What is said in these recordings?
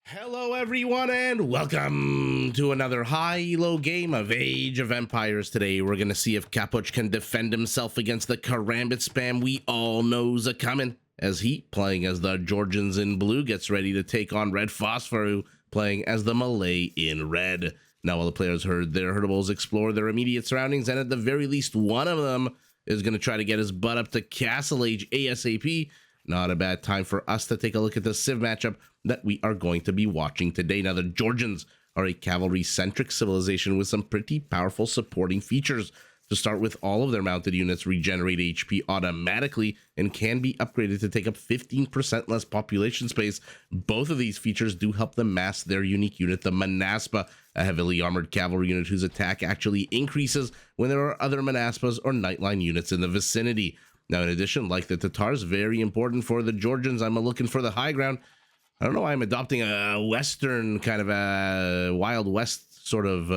Hello everyone and welcome to another high-low game of Age of Empires. Today we're going to see if Capoch can defend himself against the karambit spam we all know's a-coming, as he, playing as the Georgians in blue, gets ready to take on redphosphoru, playing as the Malay in red. Now while the players herd their herdables explore their immediate surroundings, and at the very least one of them is going to try to get his butt up to Castle Age ASAP, not a bad time for us to take a look at the Civ matchup that we are going to be watching today. Now, the Georgians are a cavalry-centric civilization with some pretty powerful supporting features. To start with, all of their mounted units regenerate HP automatically and can be upgraded to take up 15% less population space. Both of these features do help them mass their unique unit, the Manaspa, a heavily armored cavalry unit whose attack actually increases when there are other Manaspas or Nightline units in the vicinity. Now, in addition, like the Tatars, very important for the Georgians, I'm looking for the high ground. I don't know why I'm adopting a Western kind of a Wild West sort of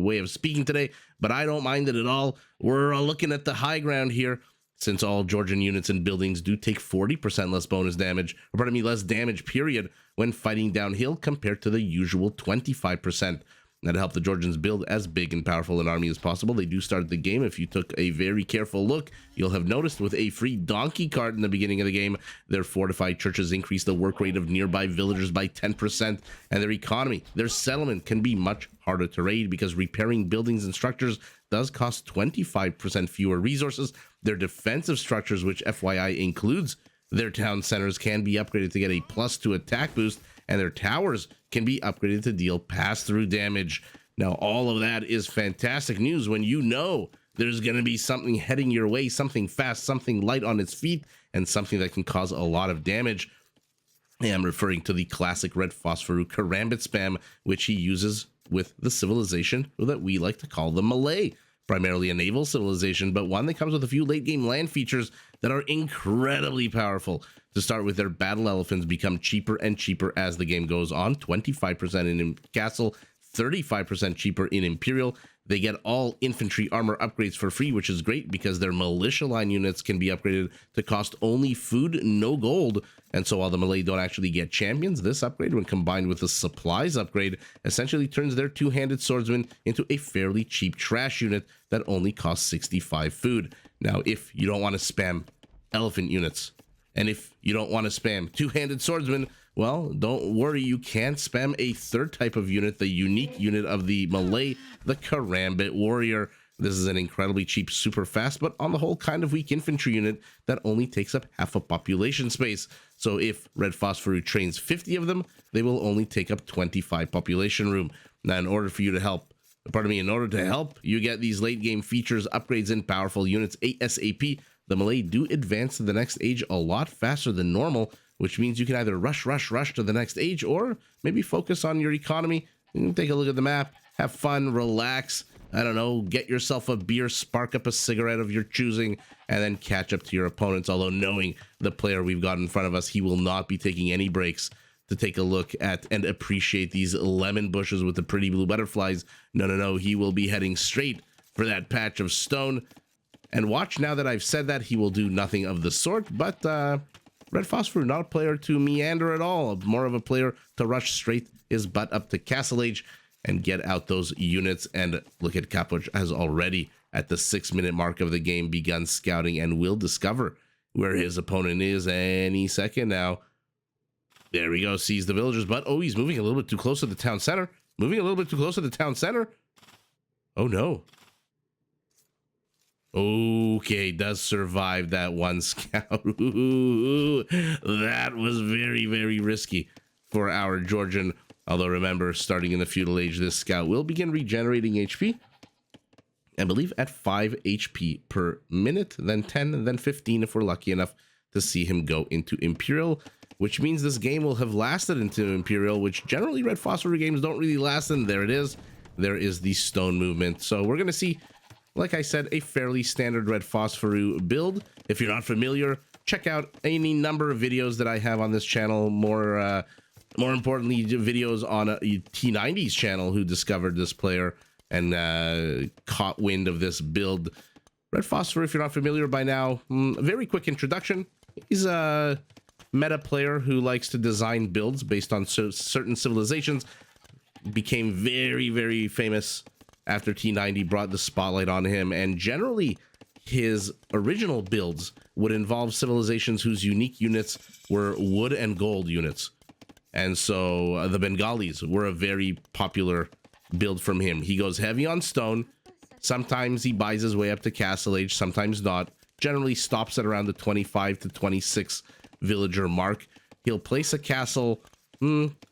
way of speaking today, but I don't mind it at all. We're looking at the high ground here, since all Georgian units and buildings do take 40% less bonus damage, or pardon me, less damage, period, when fighting downhill compared to the usual 25%. Now, to help the Georgians build as big and powerful an army as possible, they do start the game. If you took a very careful look, you'll have noticed with a free donkey cart in the beginning of the game, their fortified churches increase the work rate of nearby villagers by 10%, and their economy, their settlement, can be much harder to raid because repairing buildings and structures does cost 25% fewer resources. Their defensive structures, which FYI includes their town centers, can be upgraded to get a +2 attack boost, and their towers can be upgraded to deal pass-through damage. Now, all of that is fantastic news when you know there's going to be something heading your way, something fast, something light on its feet, and something that can cause a lot of damage. I am referring to the classic redphosphoru karambit spam, which he uses with the civilization that we like to call the Malay. Primarily a naval civilization, but one that comes with a few late-game land features that are incredibly powerful. To start with, their battle elephants become cheaper and cheaper as the game goes on. 25% in Castle, 35% cheaper in Imperial. They get all infantry armor upgrades for free, which is great because their militia line units can be upgraded to cost only food, no gold. And so while the Malay don't actually get champions, this upgrade, when combined with the supplies upgrade, essentially turns their two-handed swordsman into a fairly cheap trash unit that only costs 65 food. Now, if you don't want to spam elephant units, and if you don't want to spam two-handed swordsman, well, don't worry, you can spam a third type of unit, the unique unit of the Malay, the Karambit Warrior. This is an incredibly cheap, super fast, but on the whole kind of weak infantry unit that only takes up half a population space. So if redphosphoru trains 50 of them, they will only take up 25 population room. Now, in order for you to help, in order to help you get these late game features, upgrades, and powerful units ASAP, the Malay do advance to the next age a lot faster than normal, which means you can either rush to the next age, or maybe focus on your economy, and take a look at the map, have fun, relax, I don't know, get yourself a beer, spark up a cigarette of your choosing, and then catch up to your opponents. Although knowing the player we've got in front of us, he will not be taking any breaks to take a look at and appreciate these lemon bushes with the pretty blue butterflies. No, he will be heading straight for that patch of stone. And watch, now that I've said that, he will do nothing of the sort, but redphosphoru, not a player to meander at all, more of a player to rush straight his butt up to Castle Age and get out those units. And look at Capoch has already, at the 6-minute mark of the game, begun scouting and will discover where his opponent is any second now. There we go, sees the villagers, but oh, he's moving a little bit too close to the town center. Oh no. Okay, does survive that one scout. Ooh, that was very, very risky for our Georgian. Although remember, starting in the Feudal Age, this scout will begin regenerating HP, I believe at 5 HP per minute, then 10, then 15 if we're lucky enough to see him go into Imperial, which means this game will have lasted into Imperial, which generally redphosphoru games don't really last, and there it is. There is the stone movement. So we're going to see, like I said, a fairly standard redphosphoru build. If you're not familiar, check out any number of videos that I have on this channel. More importantly, videos on T90's channel, who discovered this player and caught wind of this build. redphosphoru, if you're not familiar by now, a very quick introduction. He's meta player who likes to design builds based on certain civilizations. Became very, very famous after T90 brought the spotlight on him, and generally his original builds would involve civilizations whose unique units were wood and gold units. And so the Bengalis were a very popular build from him. He goes heavy on stone. Sometimes he buys his way up to Castle Age, sometimes not. Generally stops at around the 25 to 26 villager mark. He'll place a castle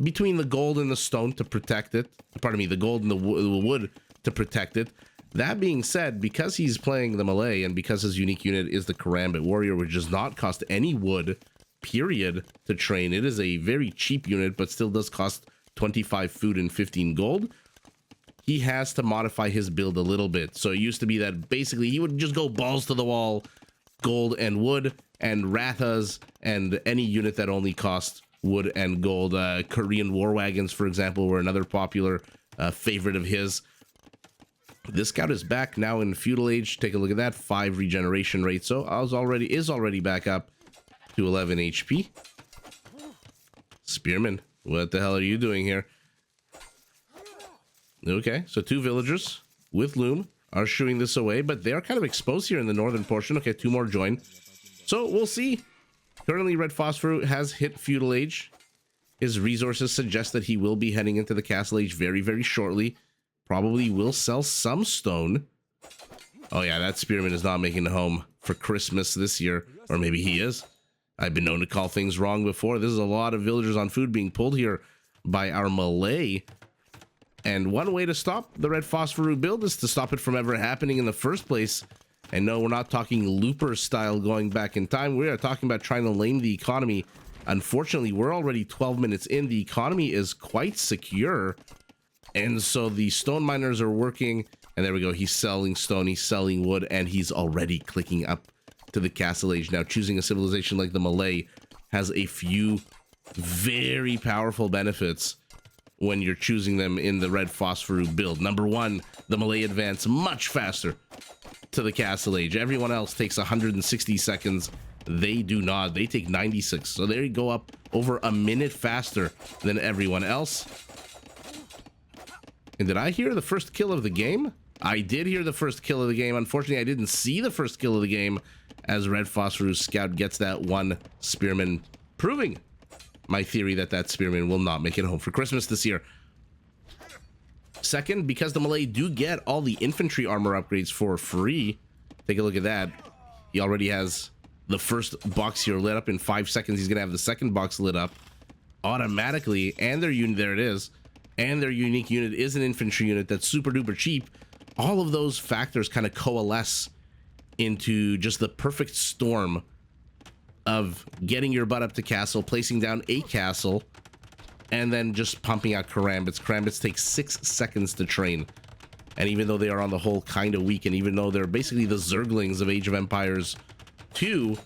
between the gold and the stone to protect it. Pardon me, the gold and the wood to protect it. That being said, because he's playing the Malay and because his unique unit is the Karambit Warrior, which does not cost any wood, period, to train. It is a very cheap unit, but still does cost 25 food and 15 gold. He has to modify his build a little bit. So it used to be that basically he would just go balls to the wall, gold and wood, and Rathas, and any unit that only cost wood and gold. Korean war wagons, for example, were another popular favorite of his. This scout is back now in Feudal Age. Take a look at that, 5 regeneration rate. So I was already back up to 11 HP. Spearman, what the hell are you doing here? Okay, so 2 villagers with loom are shooing this away, but they are kind of exposed here in the northern portion. Okay, 2 more join. So we'll see. Currently, redphosphoru has hit Feudal Age. His resources suggest that he will be heading into the Castle Age very, very shortly. Probably will sell some stone. Oh yeah, that spearman is not making it home for Christmas this year. Or maybe he is. I've been known to call things wrong before. This is a lot of villagers on food being pulled here by our Malay. And one way to stop the redphosphoru build is to stop it from ever happening in the first place. And no, we're not talking Looper style going back in time. We are talking about trying to lame the economy. Unfortunately, we're already 12 minutes in. The economy is quite secure. And so the stone miners are working, and there we go. He's selling stone, he's selling wood, and he's already clicking up to the Castle Age. Now, choosing a civilization like the Malay has a few very powerful benefits when you're choosing them in the redphosphoru build. Number 1, the Malay advance much faster to the Castle Age. Everyone else takes 160 seconds. They do not. They take 96. So there you go, up over a minute faster than everyone else. And did I hear the first kill of the game? I did hear the first kill of the game. Unfortunately, I didn't see the first kill of the game as redphosphoru's scout gets that 1 spearman, proving my theory that that spearman will not make it home for Christmas this year. Second, because the Malay do get all the infantry armor upgrades for free. Take a look at that. He already has the first box here lit up. In 5 seconds, he's going to have the second box lit up automatically. And their unit, there it is. And their unique unit is an infantry unit that's super duper cheap. All of those factors kind of coalesce into just the perfect storm of getting your butt up to castle, placing down a castle, and then just pumping out Karambits. Karambits take 6 seconds to train. And even though they are on the whole kind of weak, and even though they're basically the Zerglings of Age of Empires 2,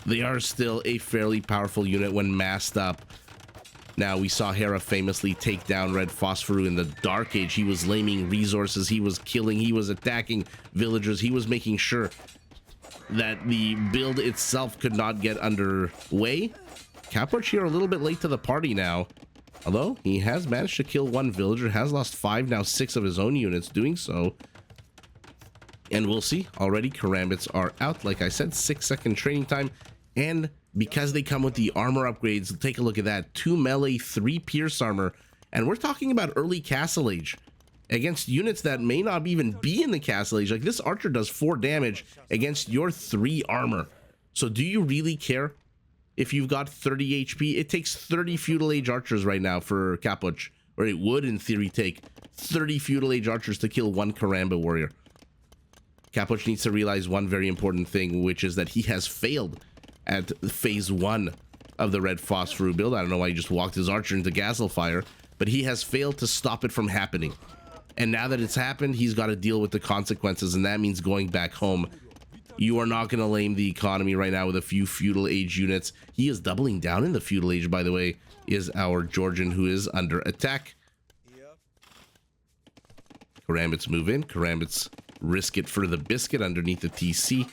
they are still a fairly powerful unit when massed up. Now, we saw Hera famously take down redphosphoru in the Dark Age. He was laming resources, he was killing, he was attacking villagers, he was making sure that the build itself could not get underway. Capoch here a little bit late to the party now. Although, he has managed to kill 1 villager, has lost 5, now 6 of his own units doing so. And we'll see, already Karambits are out. Like I said, 6-second training time. And because they come with the armor upgrades, take a look at that. 2 melee, 3 pierce armor. And we're talking about early Castle Age against units that may not even be in the Castle Age. Like, this archer does 4 damage against your 3 armor. So do you really care if you've got 30 HP? It takes 30 Feudal Age archers right now for Capoch. Or it would, in theory, take 30 Feudal Age archers to kill 1 Karambit warrior. Capoch needs to realize one very important thing, which is that he has failed at phase 1 of the redphosphoru build. I don't know why he just walked his archer into castle fire, but he has failed to stop it from happening. And now that it's happened, he's got to deal with the consequences, and that means going back home. You are not going to lame the economy right now with a few Feudal Age units. He is doubling down in the Feudal Age, by the way, is our Georgian, who is under attack. Karambits move in. Karambits risk it for the biscuit underneath the TC.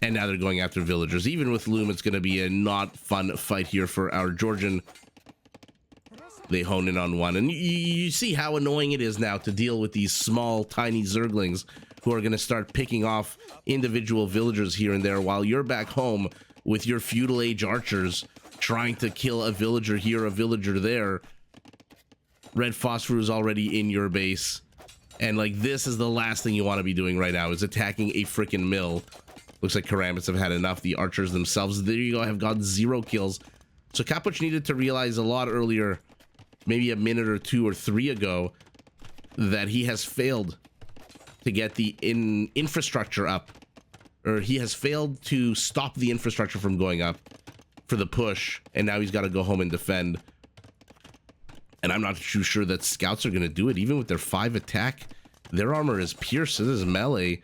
And now they're going after villagers. Even with Loom, it's going to be a not fun fight here for our Georgian. They hone in on one. And you see how annoying it is now to deal with these small, tiny Zerglings who are going to start picking off individual villagers here and there while you're back home with your Feudal Age archers trying to kill a villager here, a villager there. Redphosphoru is already in your base. And, like, this is the last thing you want to be doing right now, is attacking a freaking mill. Looks like Karambits have had enough. The archers themselves, there you go, have got 0 kills. So Capoch needed to realize a lot earlier, maybe a minute or 2 or 3 ago, that he has failed to get the infrastructure up. Or he has failed to stop the infrastructure from going up for the push. And now he's got to go home and defend. And I'm not too sure that scouts are going to do it. Even with their 5 attack, their armor is pierced. This is melee.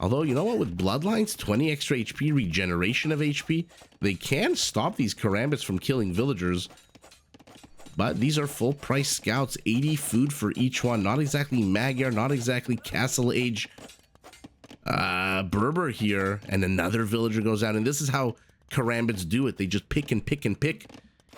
Although, you know what? With Bloodlines, 20 extra HP, regeneration of HP, they can stop these Karambits from killing villagers. But these are full price scouts. 80 food for each one. Not exactly Magyar, not exactly Castle Age. Berber here. And another villager goes out. And this is how Karambits do it. They just pick and pick and pick.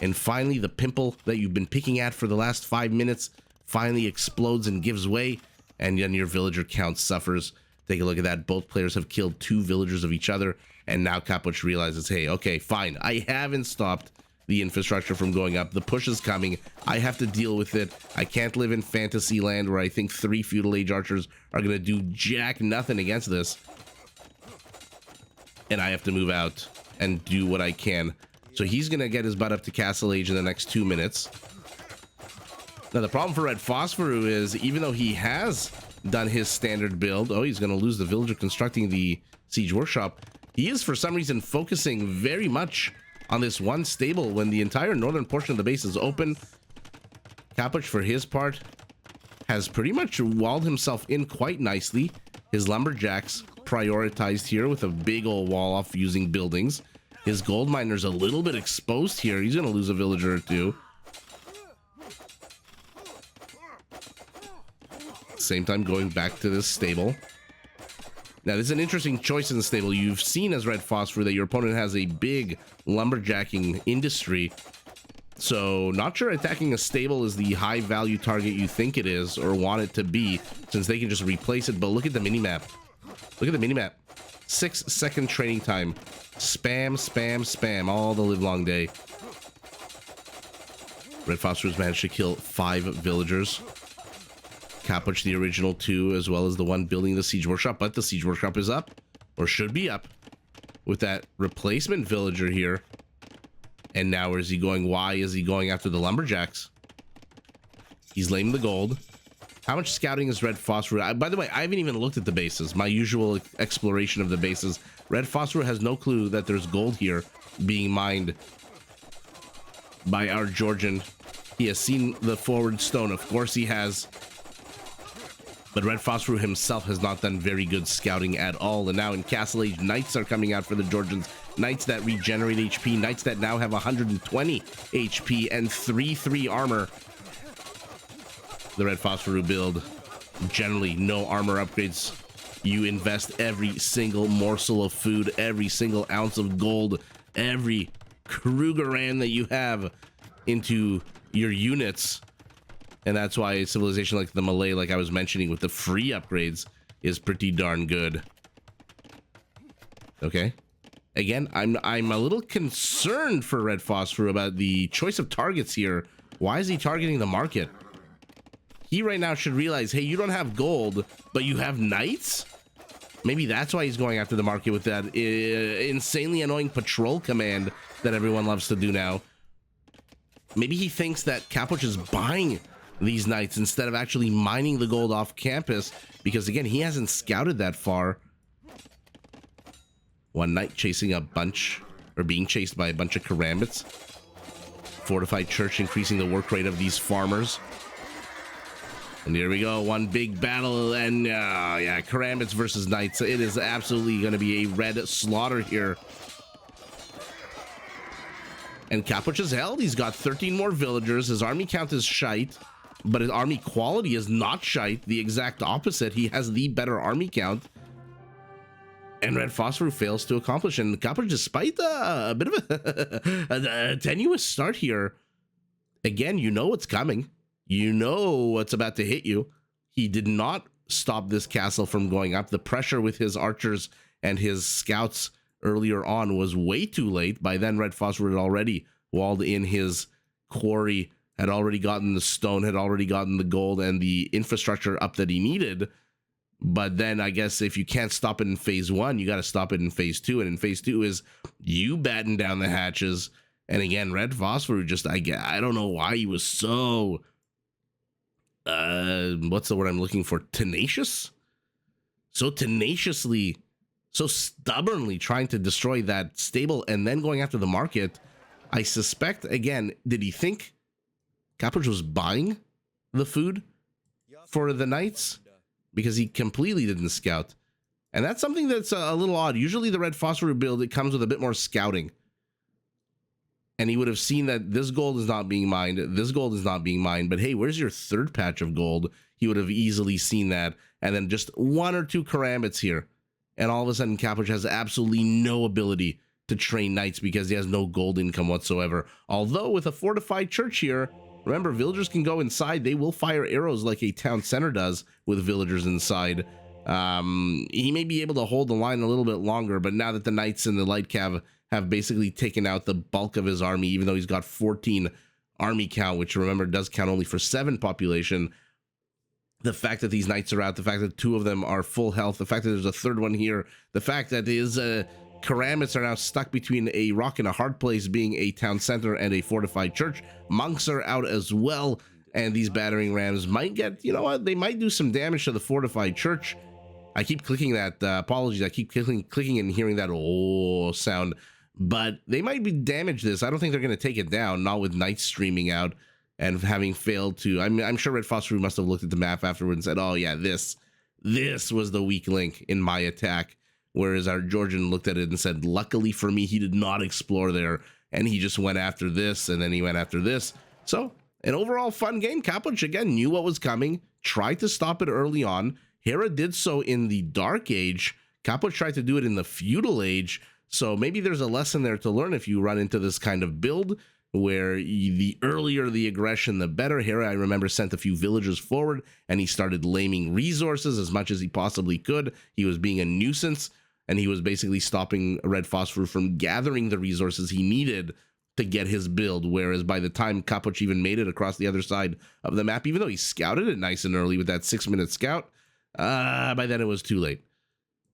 And finally, the pimple that you've been picking at for the last 5 minutes finally explodes and gives way. And then your villager count suffers. Take a look at that. Both players have killed 2 villagers of each other. And now Capoch realizes, hey, okay, fine. I haven't stopped the infrastructure from going up. The push is coming. I have to deal with it. I can't live in fantasy land where I think 3 Feudal Age archers are going to do jack nothing against this. And I have to move out and do what I can. So he's going to get his butt up to Castle Age in the next 2 minutes. Now, the problem for redphosphoru is, even though he has done his standard build, oh, he's going to lose the villager constructing the siege workshop. He is, for some reason, focusing very much on this one stable when the entire northern portion of the base is open. Capoch, for his part, has pretty much walled himself in quite nicely. His lumberjacks prioritized here with a big old wall off using buildings. His gold miner's a little bit exposed here. He's going to lose a villager or 2. Same time going back to this stable. Now, this is an interesting choice in the stable. You've seen as redphosphoru that your opponent has a big lumberjacking industry. So, not sure attacking a stable is the high value target you think it is or want it to be, since they can just replace it. But look at the minimap. Look at the minimap. 6-second training time. Spam, spam, spam all the live long day. Redphosphoru's managed to kill 5 villagers. Capoch, the original 2, as well as the one building the siege workshop. But the siege workshop is up, or should be up, with that replacement villager here. And now where is he going? Why is he going after the lumberjacks? He's laying the gold. How much scouting is redphosphoru? By the way, I haven't even looked at the bases. My usual exploration of the bases. Redphosphoru has no clue that there's gold here being mined by our Georgian. He has seen the forward stone. Of course he has. But redphosphoru himself has not done very good scouting at all. And now in Castle Age, knights are coming out for the Georgians. Knights that regenerate HP. Knights that now have 120 HP and 3/3 armor. The redphosphoru build, generally no armor upgrades. You invest every single morsel of food, every single ounce of gold, every Krugerrand that you have into your units. And that's why a civilization like the Malay, like I was mentioning, with the free upgrades, is pretty darn good. Okay. Again, I'm a little concerned for redphosphoru about the choice of targets here. Why is he targeting the market? He right now should realize, hey, you don't have gold, but you have knights? Maybe that's why he's going after the market with that insanely annoying patrol command that everyone loves to do now. Maybe he thinks that Capoch is buying these knights instead of actually mining the gold off campus, because again, he hasn't scouted that far. One knight chasing a bunch, or being chased by a bunch of Karambits. Fortified church increasing the work rate of these farmers. And here we go, one big battle, and yeah, Karambits versus knights. It is absolutely going to be a red slaughter here. And Capoch is held. He's got 13 more villagers. His army count is shite, but his army quality is not shite. The exact opposite. He has the better army count. And redphosphoru fails to accomplish. And Capoch, despite a bit of a tenuous start here, again, you know what's coming. You know what's about to hit you. He did not stop this castle from going up. The pressure with his archers and his scouts earlier on was way too late. By then, redphosphoru had already walled in his quarry, had already gotten the stone, had already gotten the gold and the infrastructure up that he needed. But then I guess if you can't stop it in phase 1, you got to stop it in phase 2. And in phase 2 is you batten down the hatches. And again, redphosphoru just, I don't know why he was so, what's the word I'm looking for? Tenacious? So tenaciously, so stubbornly trying to destroy that stable and then going after the market. I suspect, again, did he think Capoch was buying the food for the knights? Because he completely didn't scout. And that's something that's a little odd. Usually the redphosphoru build, it comes with a bit more scouting. And he would have seen that this gold is not being mined, this gold is not being mined, but hey, where's your third patch of gold? He would have easily seen that. And then just 1 or 2 karambits here. And all of a sudden, Capoch has absolutely no ability to train knights because he has no gold income whatsoever. Although with a fortified church here, remember, villagers can go inside. They will fire arrows like a town center does with villagers inside. He may be able to hold the line a little bit longer, but now that the knights and the light cav have basically taken out the bulk of his army, even though he's got 14 army count, which remember does count only for 7 population, the fact that these knights are out, the fact that 2 of them are full health, the fact that there's a third one here, the fact that his karambits are now stuck between a rock and a hard place, being a town center and a fortified church. Monks are out as well, and these battering rams might get, you know what, they might do some damage to the fortified church. I keep clicking that, apologies, I keep clicking and hearing that oh sound, but they might be damage this. I don't think they're going to take it down, not with knights streaming out and having failed to. I'm sure redphosphoru must have looked at the map afterwards and said, oh yeah, this was the weak link in my attack. Whereas our Georgian looked at it and said, luckily for me, he did not explore there. And he just went after this, and then he went after this. So, an overall fun game. Capoch, again, knew what was coming, tried to stop it early on. Hera did so in the Dark Age. Capoch tried to do it in the Feudal Age. So maybe there's a lesson there to learn if you run into this kind of build, where the earlier the aggression, the better. Hera, I remember, sent a few villagers forward, and he started laming resources as much as he possibly could. He was being a nuisance. And he was basically stopping redphosphoru from gathering the resources he needed to get his build. Whereas by the time Capoch even made it across the other side of the map, even though he scouted it nice and early with that 6-minute scout, by then it was too late.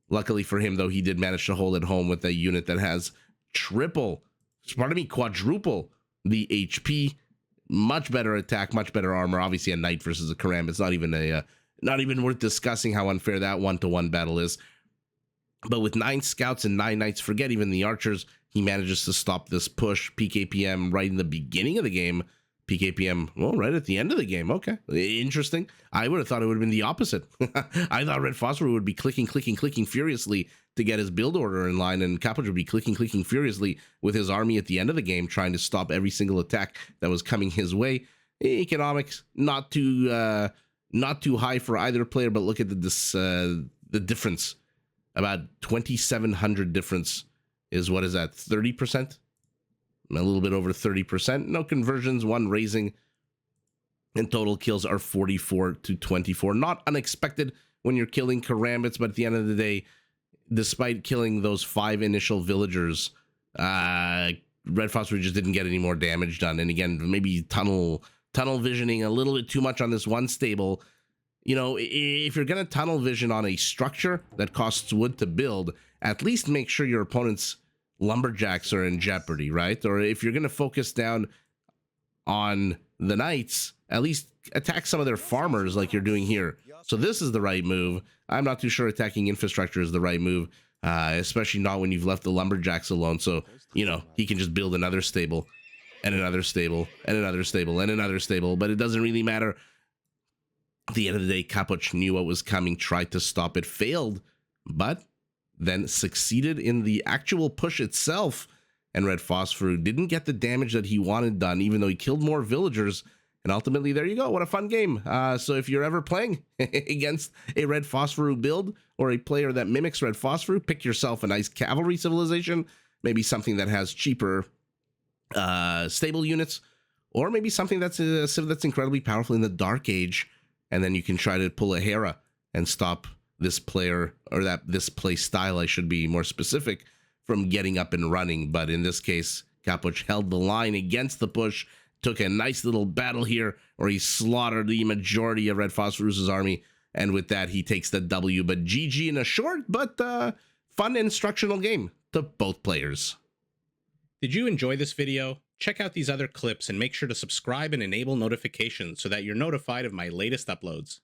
Luckily for him, though, he did manage to hold it home with a unit that has quadruple the HP, much better attack, much better armor. Obviously, a knight versus a karambit. It's not even worth discussing how unfair that 1-to-1 battle is. But with 9 scouts and 9 knights, forget even the archers, he manages to stop this push. PKPM right in the beginning of the game. PKPM, well, right at the end of the game. Okay, interesting. I would have thought it would have been the opposite. I thought redphosphoru would be clicking furiously to get his build order in line, and Capoch would be clicking furiously with his army at the end of the game, trying to stop every single attack that was coming his way. Economics, not too high for either player, but look at the difference. About 2,700 difference is, what is that, 30%? A little bit over 30%. No conversions, 1 raising, and total kills are 44 to 24. Not unexpected when you're killing karambits, but at the end of the day, despite killing those 5 initial villagers, redphosphoru just didn't get any more damage done. And again, maybe tunnel visioning a little bit too much on this one stable. You know, if you're going to tunnel vision on a structure that costs wood to build, at least make sure your opponent's lumberjacks are in jeopardy, right? Or if you're going to focus down on the knights, at least attack some of their farmers like you're doing here. So this is the right move. I'm not too sure attacking infrastructure is the right move, especially not when you've left the lumberjacks alone. So, you know, he can just build another stable and another stable and another stable and another stable, but it doesn't really matter. At the end of the day, Capoch knew what was coming, tried to stop it, failed, but then succeeded in the actual push itself. And redphosphoru didn't get the damage that he wanted done, even though he killed more villagers. And ultimately, there you go. What a fun game. So if you're ever playing against a redphosphoru build or a player that mimics redphosphoru, pick yourself a nice cavalry civilization, maybe something that has cheaper stable units, or maybe something that's a civ that's incredibly powerful in the Dark Age, and then you can try to pull a Hera and stop this player, or this play style, I should be more specific, from getting up and running. But in this case, Capoch held the line against the push, took a nice little battle here where he slaughtered the majority of redphosphoru's army, and with that, he takes the W. But GG in a short but fun instructional game to both players. Did you enjoy this video? Check out these other clips and make sure to subscribe and enable notifications so that you're notified of my latest uploads.